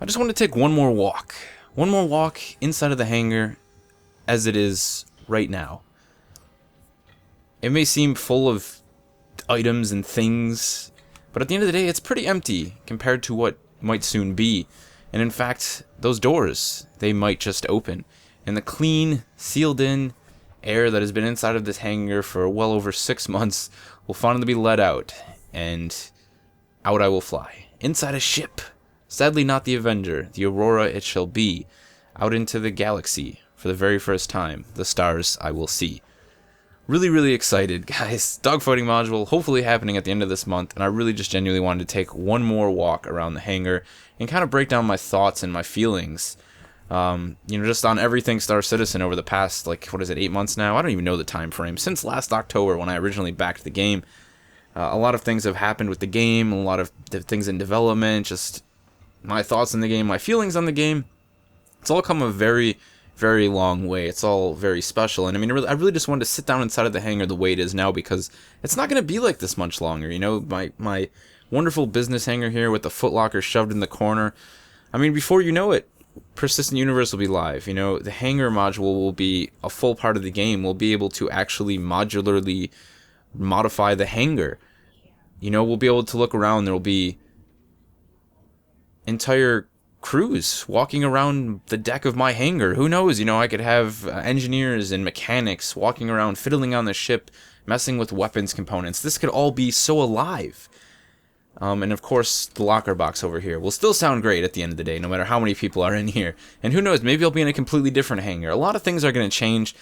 just want to take one more walk. One more walk inside of the hangar as it is right now. It may seem full of items and things, but at the end of the day, it's pretty empty compared to what might soon be. And in fact, those doors, they might just open. And the clean, sealed-in air that has been inside of this hangar for well over 6 months will finally be let out. And out I will fly. Inside a ship. Sadly not the Avenger, the Aurora it shall be. Out into the galaxy for the very first time. The stars I will see. Really, really excited, guys. Dogfighting module hopefully happening at the end of this month, and I really just genuinely wanted to take one more walk around the hangar and kind of break down my thoughts and my feelings. Just on everything Star Citizen over the past, 8 months now? I don't even know the time frame. Since last October when I originally backed the game, a lot of things have happened with the game, a lot of things in development, just my thoughts on the game, my feelings on the game. It's all come a very, very long way. It's all very special, and I really just wanted to sit down inside of the hangar the way it is now, because it's not going to be like this much longer. My wonderful business hangar here with the footlocker shoved in the corner. Before you know it, Persistent Universe will be live. The Hangar Module will be a full part of the game. We'll be able to actually modularly modify the hangar. We'll be able to look around. There will be entire crews walking around the deck of my hangar. Who knows? I could have engineers and mechanics walking around, fiddling on the ship, messing with weapons components. This could all be so alive. And of course, the locker box over here will still sound great at the end of the day, no matter how many people are in here. And who knows, maybe I'll be in a completely different hangar. A lot of things are going to change.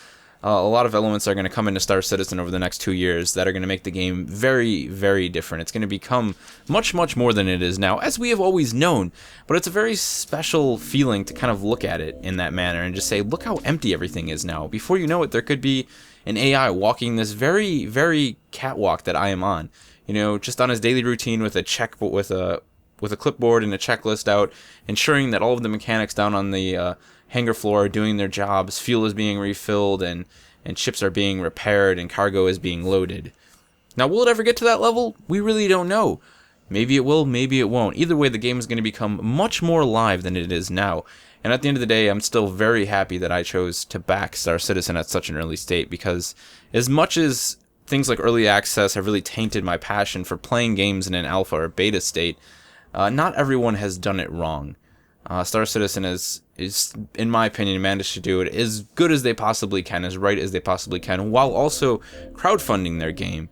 A lot of elements are going to come into Star Citizen over the next 2 years that are going to make the game very, very different. It's going to become much, much more than it is now, as we have always known. But it's a very special feeling to kind of look at it in that manner and just say, look how empty everything is now. Before you know it, there could be an AI walking this very, very catwalk that I am on. Just on his daily routine with a clipboard and a checklist out, ensuring that all of the mechanics down on the hangar floor are doing their jobs, fuel is being refilled, and ships are being repaired, and cargo is being loaded. Now, will it ever get to that level? We really don't know. Maybe it will, maybe it won't. Either way, the game is going to become much more live than it is now. And at the end of the day, I'm still very happy that I chose to back Star Citizen at such an early state, because as much as things like early access have really tainted my passion for playing games in an alpha or beta state, not everyone has done it wrong. Star Citizen is, in my opinion, managed to do it as good as they possibly can, as right as they possibly can, while also crowdfunding their game.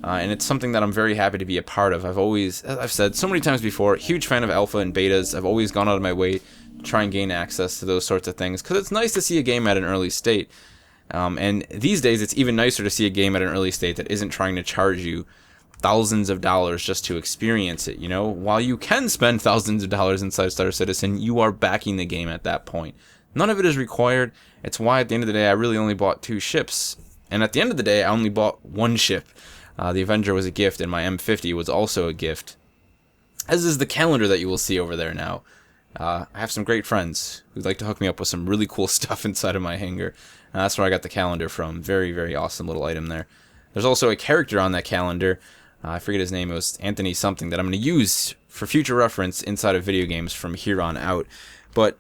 And it's something that I'm very happy to be a part of. I've said so many times before, huge fan of alpha and betas. I've always gone out of my way to try and gain access to those sorts of things, because it's nice to see a game at an early state. And these days, it's even nicer to see a game at an early state that isn't trying to charge you thousands of dollars just to experience it. While you can spend thousands of dollars inside Star Citizen, you are backing the game at that point. None of it is required. It's why at the end of the day, I really only bought 2 ships. And at the end of the day, I only bought 1 ship. The Avenger was a gift, and my M50 was also a gift. As is the calendar that you will see over there now. I have some great friends who'd like to hook me up with some really cool stuff inside of my hangar. And that's where I got the calendar from. Very, very awesome little item there. There's also a character on that calendar. I forget his name. It was Anthony something that I'm going to use for future reference inside of video games from here on out. But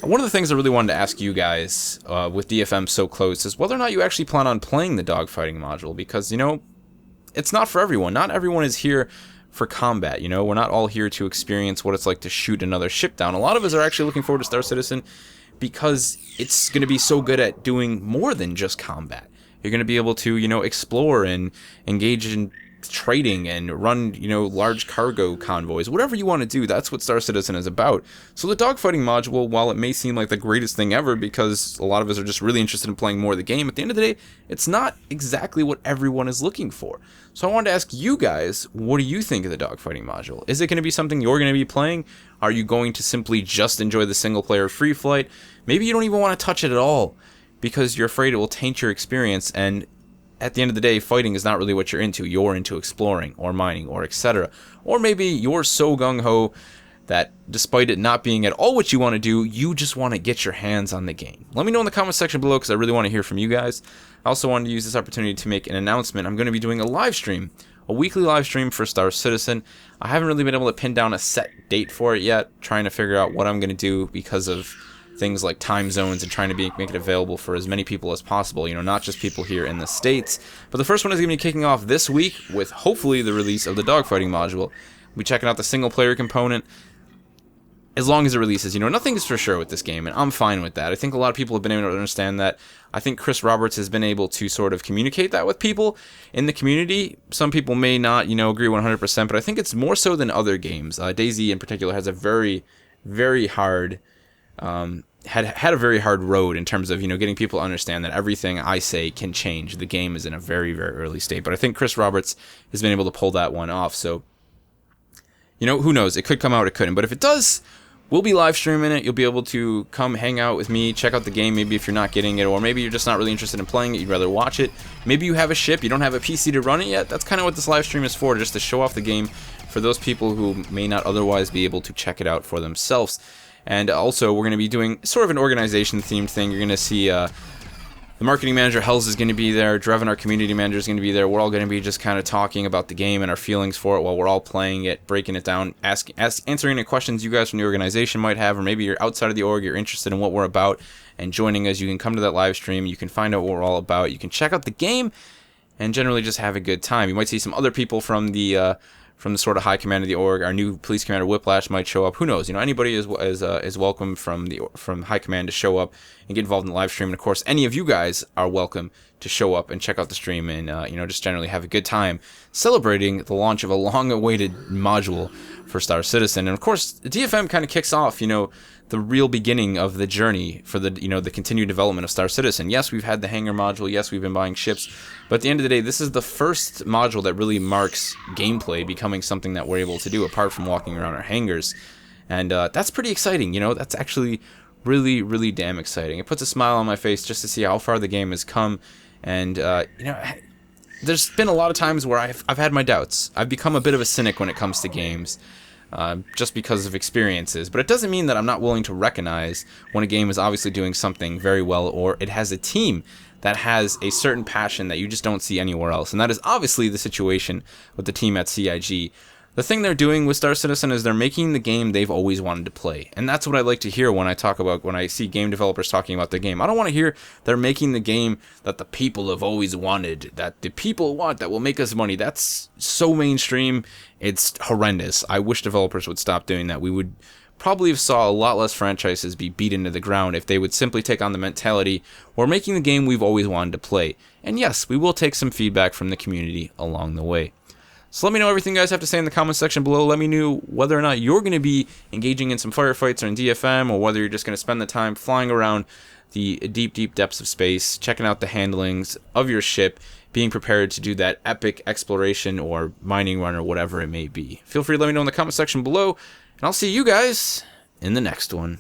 one of the things I really wanted to ask you guys with DFM so close is whether or not you actually plan on playing the dogfighting module. Because, it's not for everyone. Not everyone is here for combat. We're not all here to experience what it's like to shoot another ship down. A lot of us are actually looking forward to Star Citizen because it's going to be so good at doing more than just combat. You're going to be able to, explore and engage in trading and run, large cargo convoys. Whatever you want to do, that's what Star Citizen is about. So the dogfighting module, while it may seem like the greatest thing ever because a lot of us are just really interested in playing more of the game, at the end of the day, it's not exactly what everyone is looking for. So I wanted to ask you guys, what do you think of the dogfighting module? Is it going to be something you're going to be playing? Are you going to simply just enjoy the single-player free flight? Maybe you don't even want to touch it at all because you're afraid it will taint your experience, and at the end of the day, fighting is not really what you're into. You're into exploring or mining or etc. Or maybe you're so gung-ho that despite it not being at all what you want to do, you just want to get your hands on the game. Let me know in the comment section below because I really want to hear from you guys. I also wanted to use this opportunity to make an announcement. I'm going to be doing a live stream a weekly live stream for Star Citizen. I haven't really been able to pin down a set date for it yet, trying to figure out what I'm going to do because of things like time zones and trying to make it available for as many people as possible, you know, not just people here in the States. But the first one is going to be kicking off this week with hopefully the release of the dogfighting module. We'll be checking out the single player component as long as it releases. You know, nothing is for sure with this game, and I'm fine with that. I think a lot of people have been able to understand that. I think Chris Roberts has been able to sort of communicate that with people in the community. Some people may not, you know, agree 100%, but I think it's more so than other games. DayZ in particular has a very, very hard had a very hard road in terms of, you know, getting people to understand that everything I say can change. The game is in a very, very early state, but I think Chris Roberts has been able to pull that one off. So, you know, who knows? It could come out, it couldn't. But if it does, we'll be live streaming it. You'll be able to come hang out with me, check out the game, maybe if you're not getting it, or maybe you're just not really interested in playing it, you'd rather watch it. Maybe you have a ship, you don't have a PC to run it yet. That's kind of what this live stream is for, just to show off the game for those people who may not otherwise be able to check it out for themselves. And also, we're going to be doing sort of an organization-themed thing. You're going to see the marketing manager, Hells, is going to be there. Drevin, our community manager, is going to be there. We're all going to be just kind of talking about the game and our feelings for it while we're all playing it, breaking it down, answering any questions you guys from the organization might have, or maybe you're outside of the org, you're interested in what we're about, and joining us. You can come to that live stream. You can find out what we're all about. You can check out the game and generally just have a good time. You might see some other people from the sort of high command of the org. Our new police commander Whiplash might show up. Who knows? You know, anybody is welcome from high command to show up and get involved in the live stream. And of course, any of you guys are welcome to show up and check out the stream and you know, just generally have a good time celebrating the launch of a long-awaited module for Star Citizen. And of course, the DFM kind of kicks off, you know, the real beginning of the journey for the, you know, the continued development of Star Citizen. Yes, we've had the Hangar Module. Yes, we've been buying ships. But at the end of the day, this is the first module that really marks gameplay becoming something that we're able to do apart from walking around our hangars. And that's pretty exciting, you know. That's actually really, really damn exciting. It puts a smile on my face just to see how far the game has come. And, you know, there's been a lot of times where I've had my doubts. I've become a bit of a cynic when it comes to games. Just because of experiences, but it doesn't mean that I'm not willing to recognize when a game is obviously doing something very well, or it has a team that has a certain passion that you just don't see anywhere else, and that is obviously the situation with the team at CIG. The thing they're doing with Star Citizen is they're making the game they've always wanted to play. And that's what I like to hear when I see game developers talking about their game. I don't want to hear they're making the game that the people have always wanted, that the people want, that will make us money. That's so mainstream. It's horrendous. I wish developers would stop doing that. We would probably have saw a lot less franchises be beat into the ground if they would simply take on the mentality, we're making the game we've always wanted to play. And yes, we will take some feedback from the community along the way. So let me know everything you guys have to say in the comment section below. Let me know whether or not you're going to be engaging in some firefights or in DFM, or whether you're just going to spend the time flying around the deep, deep depths of space, checking out the handlings of your ship, being prepared to do that epic exploration or mining run or whatever it may be. Feel free to let me know in the comment section below, and I'll see you guys in the next one.